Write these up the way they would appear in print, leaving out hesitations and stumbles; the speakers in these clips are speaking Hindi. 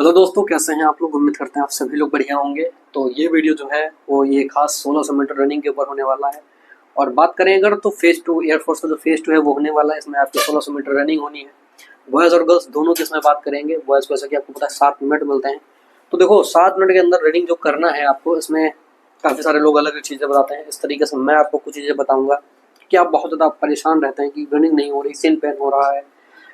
हेलो दोस्तों, कैसे हैं आप लोग। उम्मीद करते हैं आप सभी लोग बढ़िया होंगे। तो ये वीडियो जो है वो ये खास 1600 मीटर रनिंग के ऊपर होने वाला है। और बात करें अगर तो फेज 2 एयरफोर्स का जो फेज 2 है वो होने वाला है। इसमें आपकी 1600 मीटर रनिंग होनी है। बॉयज़ और गर्ल्स दोनों की इसमें बात करेंगे। बॉयज़ को जैसा कि आपको पता है 7 मिनट मिलते हैं। तो देखो 7 मिनट के अंदर रनिंग जो करना है आपको, इसमें काफ़ी सारे लोग अलग अलग चीज़ें बताते हैं। इस तरीके से मैं आपको कुछ चीज़ें बताऊँगा कि आप बहुत ज़्यादा परेशान रहते हैं कि रनिंग नहीं हो रही, सिन पेन हो रहा है,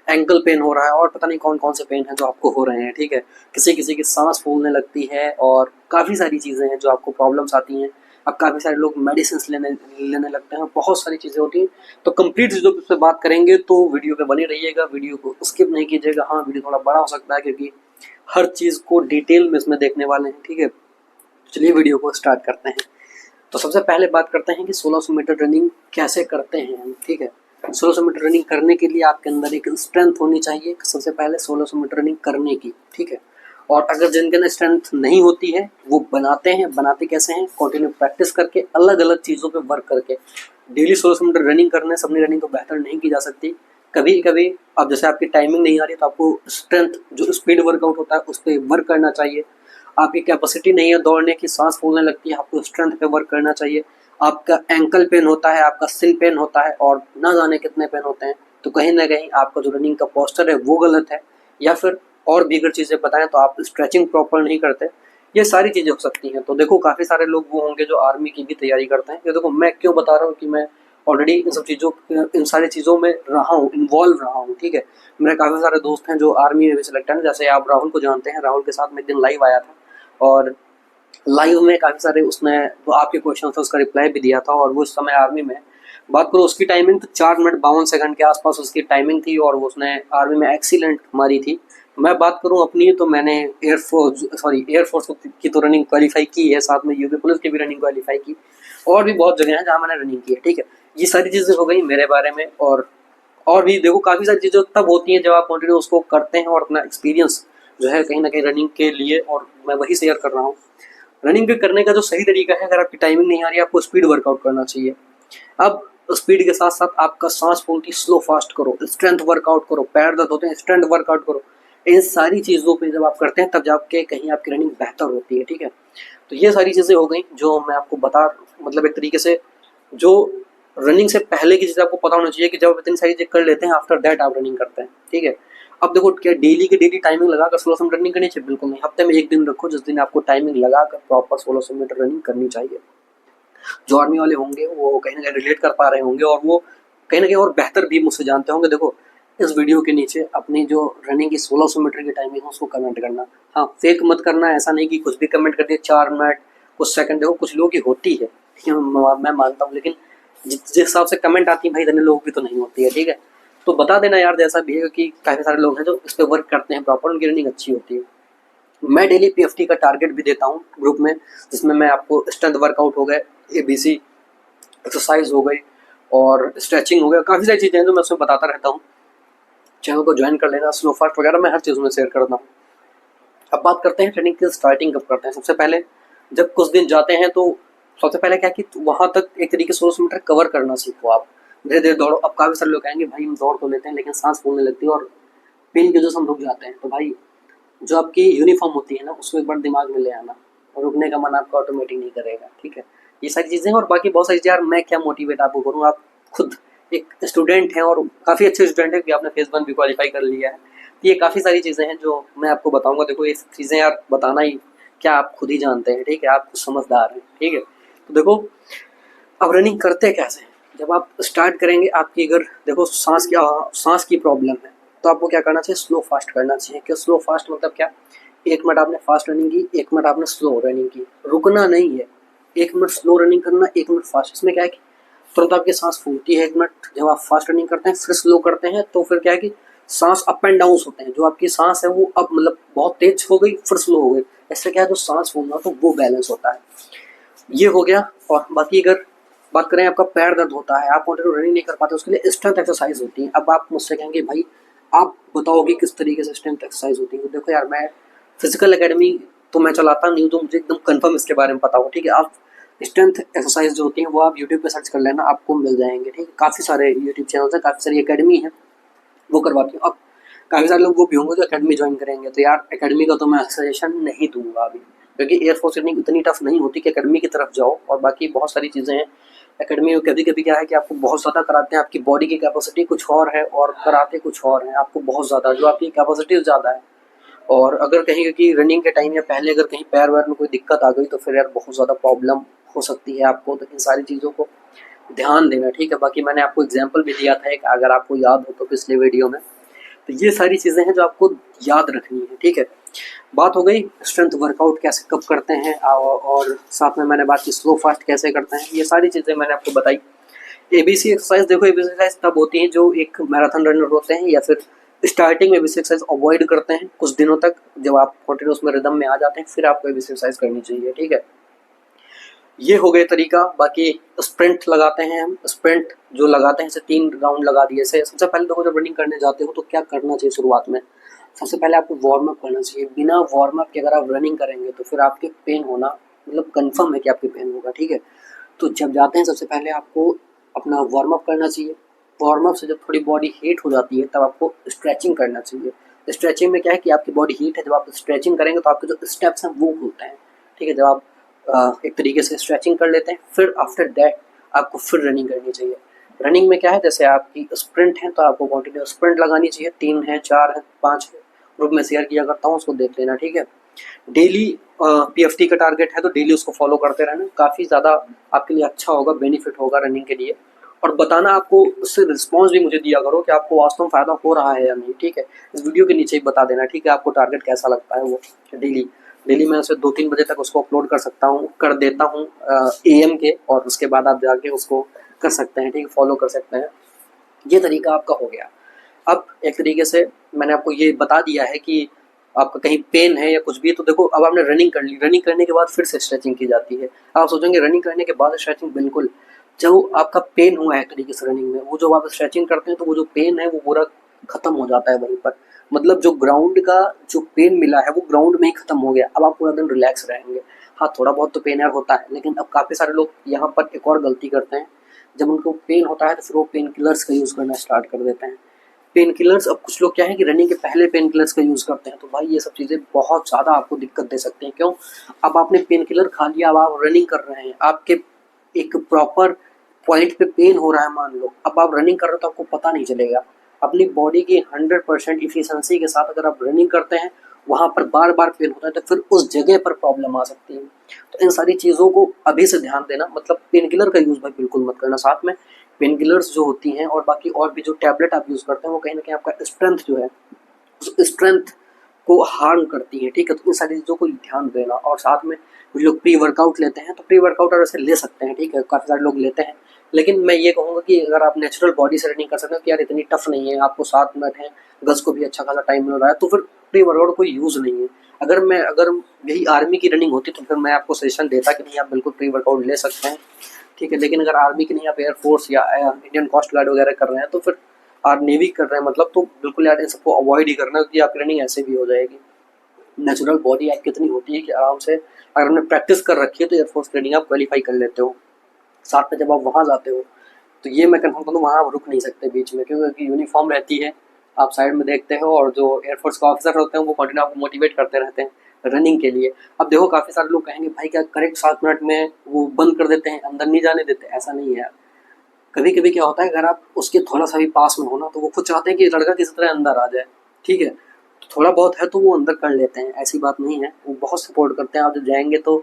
एंकल पेन हो रहा है और पता नहीं कौन कौन से पेन हैं जो आपको हो रहे हैं। ठीक है, किसी किसी की सांस फूलने लगती है और काफ़ी सारी चीज़ें हैं जो आपको प्रॉब्लम्स आती हैं। अब काफ़ी सारे लोग मेडिसिन लेने लेने लगते हैं, बहुत सारी चीज़ें होती हैं। तो कंप्लीट चीज़ों पे बात करेंगे, तो वीडियो पे बने रहिएगा, वीडियो को स्किप नहीं कीजिएगा। हाँ, वीडियो थोड़ा बड़ा हो सकता है क्योंकि हर चीज़ को डिटेल में इसमें देखने वाले हैं। ठीक है, चलिए वीडियो को स्टार्ट करते हैं। तो सबसे पहले बात करते हैं कि 1600 मीटर रनिंग कैसे करते हैं हम। ठीक है, 1600 मीटर रनिंग करने के लिए आपके अंदर एक स्ट्रेंथ होनी चाहिए सबसे पहले 1600 मीटर रनिंग करने की। ठीक है, और अगर जिनके अंदर स्ट्रेंथ नहीं होती है वो बनाते हैं। बनाते कैसे हैं? कंटिन्यू प्रैक्टिस करके, अलग अलग चीज़ों पे वर्क करके। डेली 1600 मीटर रनिंग करने से अपनी रनिंग को बेहतर नहीं की जा सकती। कभी कभी अब जैसे आपकी टाइमिंग नहीं आ रही तो आपको स्ट्रेंथ जो स्पीड वर्कआउट होता है उस पर वर्क करना चाहिए। आपकी कैपेसिटी नहीं है दौड़ने की, सांस फूलने लगती है, आपको स्ट्रेंथ पे वर्क करना चाहिए। आपका एंकल पेन होता है, आपका सिन पेन होता है और ना जाने कितने पेन होते हैं, तो कहीं ना कहीं आपका जो रनिंग का पोस्चर है वो गलत है, या फिर और भी अगर चीज़ें बताएं तो आप स्ट्रेचिंग प्रॉपर नहीं करते। ये सारी चीज़ें हो सकती हैं। तो देखो काफ़ी सारे लोग वो होंगे जो आर्मी की भी तैयारी करते हैं। ये देखो मैं क्यों बता रहा हूँ कि मैं ऑलरेडी इन सारी चीज़ों में रहा हूँ, इन्वॉल्व रहा हूँ। ठीक है, मेरे काफ़ी सारे दोस्त हैं जो आर्मी में भी सिलेक्ट हैं। जैसे आप राहुल को जानते हैं, राहुल के साथ मैं एक दिन लाइव आया था और लाइव में काफ़ी सारे उसने तो आपके क्वेश्चन था उसका रिप्लाई भी दिया था। और वो उस समय आर्मी में, बात करो उसकी टाइमिंग तो 4 मिनट 52 सेकंड के आसपास उसकी टाइमिंग थी और वो उसने आर्मी में एक्सीलेंट मारी थी। मैं बात करूं अपनी, तो मैंने एयरफोर्स की तो रनिंग क्वालिफाई की है, साथ में यूपी पुलिस की भी रनिंग क्वालिफाई की, और भी बहुत जगह हैं जहाँ मैंने रनिंग की है। ठीक है, ये सारी चीज़ें हो गई मेरे बारे में। और भी देखो काफ़ी सारी चीज़ें तब होती हैं जब आप कंटिन्यू उसको करते हैं और अपना एक्सपीरियंस जो है कहीं ना कहीं रनिंग के लिए, और मैं वही शेयर कर रहा हूँ। रनिंग करने का जो सही तरीका है, अगर आपकी टाइमिंग नहीं आ रही है आपको स्पीड वर्कआउट करना चाहिए। अब स्पीड के साथ साथ आपका सांस फूलती स्लो फास्ट करो, स्ट्रेंथ वर्कआउट करो, पैर दर्द होते हैं स्ट्रेंथ वर्कआउट करो। इन सारी चीज़ों पे जब आप करते हैं तब जाके कहीं आपकी रनिंग बेहतर होती है। ठीक है, तो ये सारी चीज़ें हो गई जो मैं आपको बता, मतलब एक तरीके से जो रनिंग से पहले की चीज़ें आपको पता होना चाहिए कि जब आप इतनी सारी चीज़ें कर लेते हैं आफ्टर दैट आप रनिंग करते हैं। ठीक है, अब देखो क्या डेली की डेली टाइमिंग लगाकर 1600 मीटर रनिंग करनी चाहिए? बिल्कुल नहीं। हफ्ते में एक दिन रखो जिस दिन आपको टाइमिंग लगाकर प्रॉपर 1600 मीटर रनिंग करनी चाहिए। जो आर्मी वाले होंगे वो कहीं ना कहीं रिलेट कर पा रहे होंगे और वो कहीं ना कहीं और बेहतर भी मुझसे जानते होंगे। देखो इस वीडियो के नीचे अपनी जो रनिंग की 1600 मीटर की टाइमिंग है उसको कमेंट करना। हाँ, फेक मत करना, ऐसा नहीं कि कुछ भी कमेंट कर दिया 4 मिनट कुछ सेकंड। देखो कुछ लोगों की होती है, ठीक है, मैं मानता हूँ, लेकिन जिस हिसाब से कमेंट आती है भाई इतने लोगों की तो नहीं होती है। ठीक है, तो बता देना यार जैसा भी है, क्योंकि काफ़ी सारे लोग हैं जो इस पर वर्क करते हैं प्रॉपर, उनकी रनिंग अच्छी होती है। मैं डेली पीएफटी का टारगेट भी देता हूँ ग्रुप में, जिसमें मैं आपको स्ट्रेंथ वर्कआउट हो गए, एबीसी एक्सरसाइज हो गई और स्ट्रेचिंग हो गया, काफ़ी सारी चीज़ें हैं जो मैं उसमें बताता रहता हूँ। चैनल को ज्वाइन कर लेना, स्लो फास्ट वगैरह मैं हर चीज़ में शेयर करता हूँ। अब बात करते हैं ट्रेनिंग की स्टार्टिंग कब करते हैं। सबसे पहले जब कुछ दिन जाते हैं तो सबसे पहले क्या कि वहाँ तक एक तरीके से 1600 मीटर कवर करना सीखो आप। धीरे धीरे दौड़ो। अब काफ़ी सारे लोग कहेंगे भाई हम दौड़ तो लेते हैं लेकिन सांस फूलने लगती है और पेन की वजह से हम रुक जाते हैं। तो भाई जो आपकी यूनिफॉर्म होती है ना उसको एक बार दिमाग में ले आना, और रुकने का मन आपका ऑटोमेटिक नहीं करेगा। ठीक है, ये सारी चीज़ें और बाकी बहुत सारी चीज़ें। यार मैं क्या मोटिवेट आपको करूँ, आप खुद एक स्टूडेंट हैं और काफ़ी अच्छे स्टूडेंट हैं कि आपने फेज 1 भी क्वालिफाई कर लिया है। तो ये काफ़ी सारी चीज़ें हैं जो मैं आपको बताऊंगा। देखो ये चीज़ें यार बताना ही क्या, आप खुद ही जानते हैं। ठीक है, आप खुद समझदार हैं। ठीक है, तो देखो अब रनिंग करते कैसे हैं। जब आप स्टार्ट करेंगे, आपकी अगर देखो सांस की प्रॉब्लम है तो आपको क्या करना चाहिए, स्लो फास्ट करना चाहिए। क्या स्लो फास्ट मतलब क्या? 1 मिनट आपने फास्ट रनिंग की, 1 मिनट आपने स्लो रनिंग की, रुकना नहीं है। 1 मिनट स्लो रनिंग करना, 1 मिनट फास्ट। इसमें क्या है कि तुरंत आपकी सांस फूलती है 1 मिनट, जब आप फास्ट रनिंग करते हैं फिर स्लो करते हैं तो फिर क्या है कि सांस अप एंड डाउन होते हैं। जो आपकी सांस है वो अब मतलब बहुत तेज हो गई फिर स्लो हो गई, ऐसे क्या है जो सांस फूलना तो वो बैलेंस होता है। ये हो गया। और बाकी अगर बात करें आपका पैर दर्द होता है, आप कंटिन्यू रनिंग नहीं कर पाते, उसके लिए स्ट्रेंथ एक्सरसाइज होती है। अब आप मुझसे कहेंगे भाई आप बताओगे किस तरीके से स्ट्रेंथ एक्सरसाइज होती है। तो देखो यार मैं फिजिकल एकेडमी तो मैं चलाता नहीं, तो मुझे एकदम कंफर्म इसके बारे में पता हो। ठीक है, आप स्ट्रेंथ एक्सरसाइज जो होती है वो आप यूट्यूब पे सर्च कर लेना, आपको मिल जाएंगे। ठीक है, काफ़ी सारे यूट्यूब चैनल हैं, काफ़ी सारी एकेडमी है वो करवाती हूँ। अब काफ़ी सारे लोग वो भी होंगे जो एकेडमी ज्वाइन करेंगे, तो यार एकेडमी का तो मैं सजेशन नहीं दूंगा अभी, क्योंकि एयरफोर्स रनिंग इतनी टफ नहीं होती कि एकेडमी की तरफ जाओ। और बाकी बहुत सारी चीज़ें हैं एकेडमी में, कभी कभी क्या है कि आपको बहुत ज़्यादा कराते हैं, आपकी बॉडी की कैपेसिटी कुछ और है और कराते कुछ और है आपको बहुत ज़्यादा, जो आपकी कैपेसिटी ज़्यादा है। और अगर कहीं क्योंकि रनिंग के टाइम या पहले अगर कहीं पैर वैर में कोई दिक्कत आ गई तो फिर यार बहुत ज़्यादा प्रॉब्लम हो सकती है आपको। तो इन सारी चीज़ों को ध्यान देना, ठीक है। बाकी मैंने आपको एग्जांपल भी दिया था एक, अगर आपको याद हो तो पिछले वीडियो में। तो ये सारी चीज़ें हैं जो आपको याद रखनी है, ठीक है। बात हो गई स्ट्रेंथ वर्कआउट कैसे कब करते हैं, और साथ में मैंने बात की स्लो फास्ट कैसे करते हैं, ये सारी चीज़ें मैंने आपको बताई। एबीसी एक्सरसाइज, देखो एबीसी एक्सरसाइज तब होती है जो एक मैराथन रनर होते हैं या फिर स्टार्टिंग में एबीसी एक्सरसाइज अवॉइड करते हैं कुछ दिनों तक, जब आप कंटिन्यूस में रिदम में आ जाते हैं फिर आपको एबीसी एक्सरसाइज करनी चाहिए, ठीक है। ये हो गए तरीका। बाकी स्प्रिंट लगाते हैं हम, स्प्रिंट जो लगाते हैं जैसे 3 राउंड लगा दिए। से सबसे पहले देखो जब रनिंग करने जाते हो तो क्या करना चाहिए शुरुआत में, सबसे पहले आपको वार्म अप करना चाहिए। बिना वार्म अप के अगर आप रनिंग करेंगे तो फिर आपके पेन होना मतलब कंफर्म है कि आपके पेन होगा, ठीक है। तो जब जाते हैं सबसे पहले आपको अपना वार्म अप करना चाहिए। वार्म अप से जब थोड़ी बॉडी हीट हो जाती है तब आपको स्ट्रेचिंग करना चाहिए। स्ट्रेचिंग में क्या है कि आपकी बॉडी हीट है, जब आप स्ट्रेचिंग करेंगे तो आपके जो स्टेप्स हैं वो होते हैं, ठीक है। जब आप एक तरीके से स्ट्रेचिंग कर लेते हैं फिर आफ्टर दैट आपको फिर रनिंग करनी चाहिए। रनिंग में क्या है, जैसे आपकी स्प्रिंट है तो आपको कंटिन्यू स्प्रिंट लगानी चाहिए, 3 है 4 है 5 है, ग्रुप में शेयर किया करता हूँ उसको देख लेना, ठीक है। डेली पीएफटी का टारगेट है तो डेली उसको फॉलो करते रहना, काफ़ी ज़्यादा आपके लिए अच्छा होगा, बेनिफिट होगा रनिंग के लिए। और बताना आपको, उससे रिस्पॉन्स भी मुझे दिया करो कि आपको वास्तव में फ़ायदा हो रहा है या नहीं, ठीक है। इस वीडियो के नीचे ही बता देना, ठीक है, आपको टारगेट कैसा लगता है वो। डेली डेली मैं उसे 2-3 बजे तक उसको अपलोड कर सकता हूँ, कर देता हूँ AM के, और उसके बाद आप जाके उसको कर सकते हैं, ठीक है, फॉलो कर सकते हैं। ये तरीका आपका हो गया। अब एक तरीके से मैंने आपको ये बता दिया है कि आपका कहीं पेन है या कुछ भी, तो देखो अब आपने रनिंग कर ली, रनिंग करने के बाद फिर से स्ट्रेचिंग की जाती है। आप सोचेंगे रनिंग करने के बाद स्ट्रेचिंग, बिल्कुल। जो आपका पेन हुआ है एक तरीके से रनिंग में, वो जो आप स्ट्रेचिंग करते हैं तो वो जो पेन है वो पूरा खत्म हो जाता है वहीं पर। मतलब जो ग्राउंड का जो पेन मिला है वो ग्राउंड में ही खत्म हो गया। अब आप पूरा दिन रिलैक्स रहेंगे। हाँ, थोड़ा बहुत तो पेन यार होता है, लेकिन अब काफ़ी सारे लोग यहाँ पर एक और गलती करते हैं। जब उनको पेन होता है तो फिर वो पेन किलर्स का यूज़ करना स्टार्ट कर देते हैं। पेन किलर्स, अब कुछ लोग क्या है कि रनिंग के पहले पेन किलर्स का यूज़ करते हैं, तो भाई ये सब चीज़ें बहुत ज़्यादा आपको दिक्कत दे सकती हैं। क्यों? अब आपने पेन किलर खा लिया, अब आप रनिंग कर रहे हैं, आपके एक प्रॉपर पॉइंट पे पेन हो रहा है मान लो, अब आप रनिंग कर रहे हो तो आपको पता नहीं चलेगा। अपनी बॉडी की 100% इफिशिएंसी के साथ अगर आप रनिंग करते हैं, वहाँ पर बार बार पेन होता है तो फिर उस जगह पर प्रॉब्लम आ सकती है। तो इन सारी चीज़ों को अभी से ध्यान देना, मतलब पेन किलर का यूज़ भाई बिल्कुल मत करना। साथ में पेन किलर्स जो होती हैं और बाकी और भी जो टैबलेट आप यूज़ करते हैं वो कहीं ना कहीं आपका स्ट्रेंथ जो है उस स्ट्रेंथ को हार्म करती है, ठीक है। तो इन सारी चीज़ों को ध्यान देना। और साथ में कुछ लोग प्री वर्कआउट लेते हैं, तो प्री वर्कआउट और ऐसे ले सकते हैं, ठीक है, काफ़ी सारे लोग लेते हैं। लेकिन मैं ये कहूँगा कि अगर आप नेचुरल बॉडी से रनिंग कर सकते हो कि यार इतनी टफ नहीं है, आपको 7 मिनट है, गज को भी अच्छा खासा टाइम मिल रहा है, तो फिर प्री वर्कआउट कोई यूज़ नहीं है। अगर यही आर्मी की रनिंग होती तो फिर मैं आपको सजेशन देता कि नहीं आप बिल्कुल प्री वर्कआउट ले सकते हैं, ठीक है। लेकिन अगर आर्मी की नहीं, आप एयरफोर्स या इंडियन कोस्ट गार्ड वगैरह कर रहे हैं तो फिर आप नेवी कर रहे हैं मतलब, तो बिल्कुल यार इन सबको अवॉइड ही करना, क्योंकि आपकी रनिंग ऐसे भी हो जाएगी। नेचुरल बॉडी आपकी इतनी होती है कि आराम से अगर आपने प्रैक्टिस कर रखी है तो एयरफोर्स की रनिंग आप क्वालिफाई कर लेते हो। साथ में जब आप वहाँ जाते हो तो ये मैं कंफर्म करूँ, वहाँ आप रुक नहीं सकते बीच में, क्योंकि यूनिफॉर्म रहती है, आप साइड में देखते हो, और जो एयरफोर्स का ऑफिसर होते हैं वो कंटिन्यू आपको मोटिवेट करते रहते हैं रनिंग के लिए। अब देखो काफ़ी सारे लोग कहेंगे भाई क्या करेक्ट 7 मिनट में वो बंद कर देते हैं, अंदर नहीं जाने देते, ऐसा नहीं है यार। कभी कभी क्या होता है, अगर आप उसके थोड़ा सा भी पास में हो ना तो वो खुद चाहते हैं कि लड़का किसी तरह अंदर आ जाए, ठीक है। तो थोड़ा बहुत है तो वो अंदर कर लेते हैं, ऐसी बात नहीं है, वो बहुत सपोर्ट करते हैं। आप जब जाएंगे तो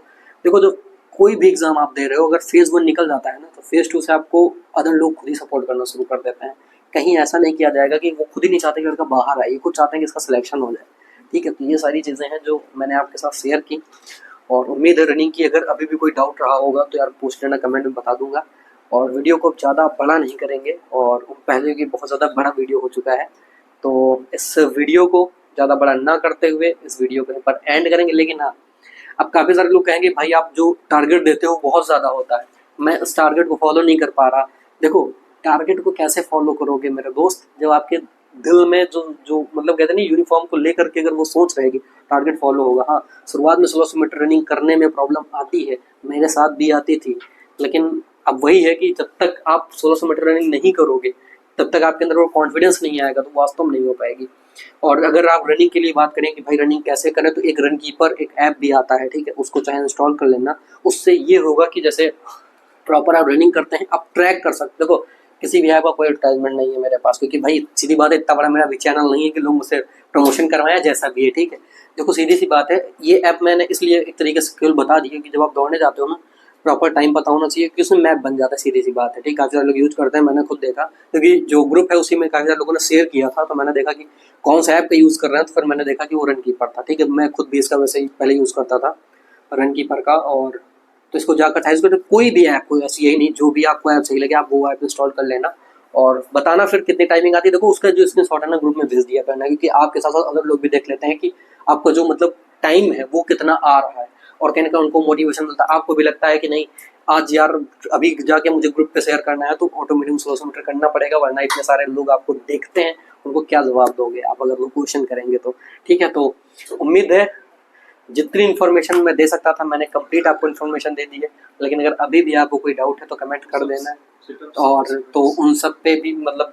देखो, जो कोई भी एग्जाम आप दे रहे हो, अगर फेज़ 1 निकल जाता है ना तो फेज़ 2 से आपको अदर लोग खुद ही सपोर्ट करना शुरू कर देते हैं। कहीं ऐसा नहीं किया जाएगा कि वो खुद ही नहीं चाहते कि लड़का बाहर आए, खुद चाहते हैं कि इसका सिलेक्शन हो जाए, ठीक है। तो ये सारी चीज़ें हैं जो मैंने आपके साथ शेयर की, और उम्मीद है रनिंग की अगर अभी भी कोई डाउट रहा होगा तो यार पूछ लेना, कमेंट में बता दूंगा। और वीडियो को ज़्यादा बड़ा नहीं करेंगे, और पहले की बहुत ज़्यादा बड़ा वीडियो हो चुका है, तो इस वीडियो को ज़्यादा बड़ा ना करते हुए इस वीडियो के ऊपर एंड करेंगे। लेकिन हाँ, अब काफ़ी सारे लोग कहेंगे भाई आप जो टारगेट देते हो बहुत ज़्यादा होता है, मैं इस टारगेट को फॉलो नहीं कर पा रहा। देखो, टारगेट को कैसे फॉलो करोगे मेरे दोस्त, जब आपके दिल में जो जो मतलब कहते हैं ना, यूनिफॉर्म को लेकर के अगर वो सोच रहेगी टारगेट फॉलो होगा। हाँ, शुरुआत में 1600 मीटर रनिंग करने में प्रॉब्लम आती है, मेरे साथ भी आती थी, लेकिन अब वही है कि जब तक आप 1600 मीटर रनिंग नहीं करोगे तब तक आपके अंदर वो कॉन्फिडेंस नहीं आएगा तो वास्तव में नहीं हो पाएगी। और अगर आप रनिंग के लिए बात करें कि भाई रनिंग कैसे करें, तो एक रन कीपर एक ऐप भी आता है, ठीक है, उसको चाहे इंस्टॉल कर लेना। उससे ये होगा कि जैसे प्रॉपर आप रनिंग करते हैं, आप ट्रैक कर सकते। देखो किसी भी ऐप का कोई एडवर्टाइजमेंट नहीं है मेरे पास, क्योंकि भाई सीधी बात है, इतना बड़ा मेरा भी चैनल नहीं है कि लोग मुझसे प्रमोशन करवाया, जैसा भी है, ठीक है। देखो सीधी सी बात है, ये ऐप मैंने इसलिए एक तरीके से केवल बता दी है कि जब आप दौड़ने जाते हो ना, प्रॉपर टाइम पता होना चाहिए कि उसमें मैप बन जाता है, सीधी सी बात है, ठीक। काफ़ी सारे लोग यूज़ करते हैं, मैंने खुद देखा, क्योंकि जो ग्रुप है उसी में काफ़ी सारे लोगों ने शेयर किया था, तो मैंने देखा कि कौन सा ऐप का यूज़ कर रहे हैं, तो फिर मैंने देखा कि वो रन कीपर था, ठीक है। मैं खुद भी इसका वैसे ही पहले यूज़ करता था रन कीपर का, और तो इसको जाकर था, इसको कोई भी ऐप, कोई ऐसी यही नहीं, जो भी आपको ऐप सही लगे आप वो ऐप इंस्टॉल कर लेना और बताना फिर कितनी टाइमिंग आती है। देखो उसका जो स्क्रीनशॉट है ना ग्रुप में भेज दिया करना, क्योंकि आपके साथ साथ अदर लोग भी देख लेते हैं कि आपका जो मतलब टाइम है वो कितना आ रहा है, और कहने का उनको मोटिवेशन मिलता है, आपको भी लगता है कि नहीं आज यार अभी जाके मुझे ग्रुप पे शेयर करना है, तो ऑटोमेटिक 1600 मीटर करना पड़ेगा, वरना इतने सारे लोग आपको देखते हैं, उनको क्या जवाब दोगे आप अगर वो क्वेश्चन करेंगे तो, ठीक है। तो उम्मीद है जितनी इन्फॉर्मेशन मैं दे सकता था मैंने कंप्लीट आपको इन्फॉर्मेशन दे दी है, लेकिन अगर अभी भी आपको कोई डाउट है तो कमेंट कर देना, और तो उन सब पे भी मतलब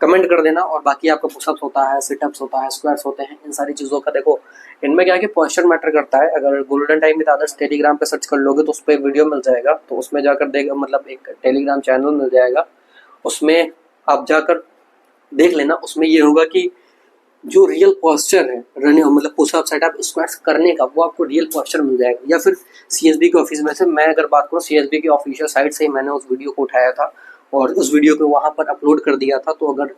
कमेंट कर देना। और बाकी आपका पुशअप्स होता है, सिटअप्स होता है, स्क्वाट्स होते हैं, इन सारी चीज़ों का देखो इनमें क्या है कि पोस्चर मैटर करता है। अगर golden time with Adarsh Telegram पे सर्च कर लोगे तो उस पर वीडियो मिल जाएगा, तो उसमें जाकर देख मतलब एक टेलीग्राम चैनल मिल जाएगा, उसमें आप जाकर देख लेना। उसमें ये होगा कि जो रियल पोस्चर है रनिंग मतलब पुशअप सेटअप स्क्वाट्स करने का, वो आपको रियल पोस्चर मिल जाएगा। या फिर सीएसबी के ऑफिस में से मैं अगर बात करूँ, सीएसबी के ऑफिशियल साइट से ही मैंने उस वीडियो को उठाया था और उस वीडियो को वहाँ पर अपलोड कर दिया था, तो अगर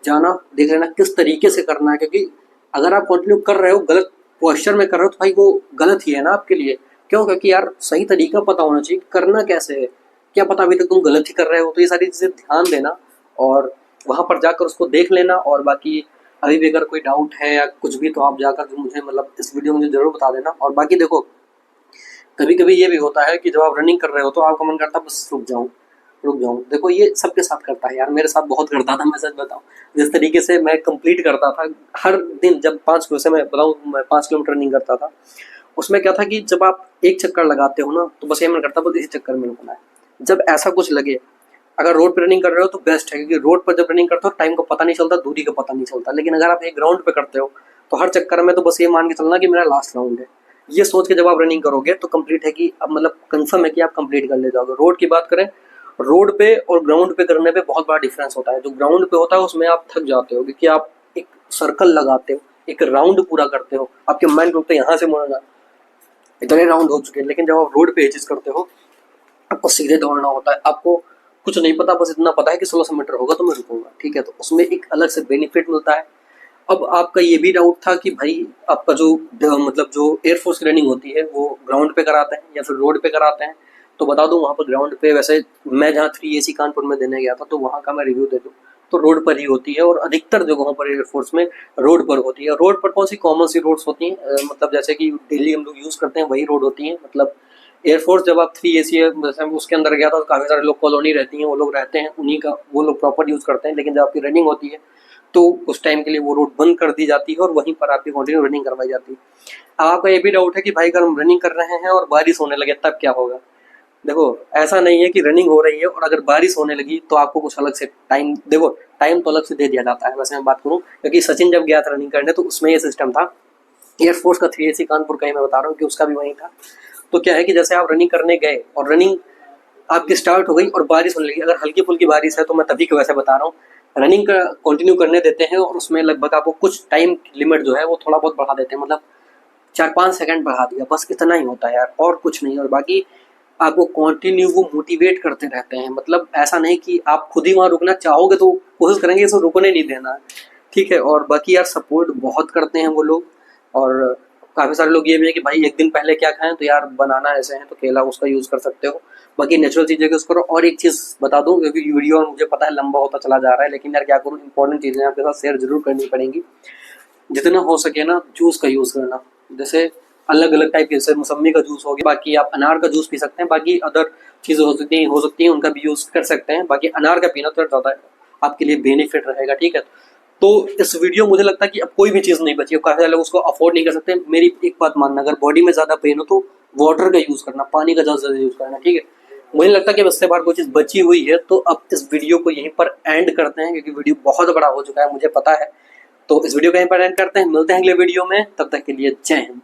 जाना देख लेना किस तरीके से करना है, क्योंकि अगर आप कंटिन्यू कर रहे हो गलत पोस्चर में कर रहे हो तो भाई वो गलत ही है ना आपके लिए। क्यों? क्योंकि यार सही तरीका पता होना चाहिए करना कैसे है, क्या पता अभी तक तुम गलत ही कर रहे हो। तो ये सारी चीज़ें ध्यान देना और वहाँ पर जाकर उसको देख लेना। और बाकी अभी भी अगर कोई डाउट है या कुछ भी तो आप जाकर मुझे मतलब इस वीडियो में मुझे ज़रूर बता देना। और बाकी देखो कभी कभी ये भी होता है कि जब आप रनिंग कर रहे हो तो आपका मन करता है बस रुक जाऊं। देखो ये सबके साथ करता है यार, मेरे साथ बहुत करता था, मैं सच बताऊं। जिस तरीके से मैं कंप्लीट करता था हर दिन, जब 5 मैं बताऊं मैं 5 किलोमीटर रनिंग करता था, उसमें क्या था कि जब आप एक चक्कर लगाते हो ना तो बस ये मन करता बस इसी चक्कर में रुकना है। जब ऐसा कुछ लगे, अगर रोड पे रनिंग कर रहे हो तो बेस्ट है, क्योंकि रोड पर जब रनिंग करते हो टाइम का पता नहीं चलता, दूरी का पता नहीं चलता। लेकिन अगर आप एक ग्राउंड पे करते हो तो हर चक्कर में तो बस ये मान के चलना कि मेरा लास्ट राउंड है, ये सोच के जब आप रनिंग करोगे तो कंप्लीट है कि अब मतलब कंफर्म है कि आप कंप्लीट कर ले जाओगे। रोड की बात करें, रोड पे और ग्राउंड पे करने पे बहुत बड़ा डिफरेंस होता है। जो ग्राउंड पे होता है उसमें आप थक जाते हो, क्योंकि आप एक सर्कल लगाते हो, एक राउंड पूरा करते हो, आपके माइंड को यहाँ से मुड़ना इतने राउंड हो चुके हैं। लेकिन जब आप रोड पे ये चीज़ करते हो आपको सीधे दौड़ना होता है, आपको कुछ नहीं पता, बस इतना पता है कि 1600 मीटर होगा तो मैं रुकूंगा, ठीक है। तो उसमें एक अलग से बेनिफिट मिलता है। अब आपका ये भी डाउट था कि भाई आपका जो मतलब जो एयरफोर्स की रनिंग होती है वो ग्राउंड पे कराते हैं या फिर रोड पे कराते हैं, तो बता दूं वहाँ पर ग्राउंड पे, वैसे मैं जहाँ 3AC कानपुर में देने गया था तो वहाँ का मैं रिव्यू दे दूँ तो रोड पर ही होती है, और अधिकतर जगहों पर एयरफोर्स में रोड पर होती है। रोड पर कौन सी कॉमन सी रोड्स होती हैं, मतलब जैसे कि डेली हम लोग यूज़ करते हैं वही रोड होती हैं। मतलब एयरफोर्स जब आप 3AC जैसे उसके अंदर गया था तो काफ़ी सारे लोग कॉलोनी रहती हैं, वो लोग रहते हैं उन्हीं का, वो लोग प्रॉपर यूज़ करते हैं। लेकिन जब आपकी रनिंग होती है तो उस टाइम के लिए वो रोड बंद कर दी जाती है और वहीं पर आपकी कंटिन्यू रनिंग करवाई जाती है। अब आपका ये भी डाउट है कि भाई अगर हम रनिंग कर रहे हैं और बारिश होने लगे तब क्या होगा। देखो ऐसा नहीं है कि रनिंग हो रही है और अगर बारिश होने लगी तो आपको कुछ अलग से टाइम, देखो टाइम तो अलग से दे दिया जाता है। वैसे मैं बात करूँ क्योंकि सचिन जब गया था रनिंग करने तो उसमें ये सिस्टम था, एयरफोर्स का 3AC कानपुर का ही मैं बता रहा हूँ कि उसका भी वही था। तो क्या है कि जैसे आप रनिंग करने गए और रनिंग आपकी स्टार्ट हो गई और बारिश होने लगी, अगर हल्की फुल्की बारिश है तो मैं तभी को वैसे बता रहा हूँ रनिंग का कंटिन्यू करने देते हैं और उसमें लगभग आपको कुछ टाइम लिमिट जो है वो थोड़ा बहुत बढ़ा देते हैं, मतलब 4-5 सेकंड बढ़ा दिया, बस इतना ही होता है यार और कुछ नहीं। और बाकी आपको कंटिन्यू वो मोटिवेट करते रहते हैं, मतलब ऐसा नहीं कि आप खुद ही वहाँ रुकना चाहोगे तो कोशिश करेंगे इसको रुकने नहीं देना, ठीक है। और बाकी यार सपोर्ट बहुत करते हैं वो लोग। और काफ़ी सारे लोग ये भी है कि भाई एक दिन पहले क्या खाएं, तो यार बनाना ऐसे है तो केला उसका यूज़ कर सकते हो, बाकी नेचुरल चीज़ें यूज़ करो। और एक चीज़ बता दूं क्योंकि वीडियो मुझे पता है लंबा होता चला जा रहा है, लेकिन यार क्या करूँ इंपॉर्टेंट चीज़ें आपके साथ शेयर जरूर करनी पड़ेंगी। जितना हो सके ना जूस का यूज़ करना, जैसे अलग अलग टाइप के, जैसे मौसमी का जूस हो गया, बाकी आप अनार का जूस पी सकते हैं, बाकी अदर चीज़ें हो सकती हैं उनका भी यूज़ कर सकते हैं। बाकी अनार का पीना तो ज़्यादा आपके लिए बेनिफिट रहेगा, ठीक है। तो इस वीडियो मुझे लगता है कि अब कोई भी चीज़ नहीं बची, काफ़ी सारे लोग उसको अफोर्ड नहीं कर सकते। मेरी एक बात मानना, अगर बॉडी में ज़्यादा पेन हो तो वाटर का यूज़ करना, पानी का ज़्यादा यूज़ करना, ठीक है। मुझे लगता है कि इससे बाहर कोई चीज़ बची हुई है, तो अब इस वीडियो को यहीं पर एंड करते हैं, क्योंकि वीडियो बहुत बड़ा हो चुका है, मुझे पता है। तो इस वीडियो को यहीं पर एंड करते हैं, मिलते हैं अगले वीडियो में, तब तक के लिए जय हिंद।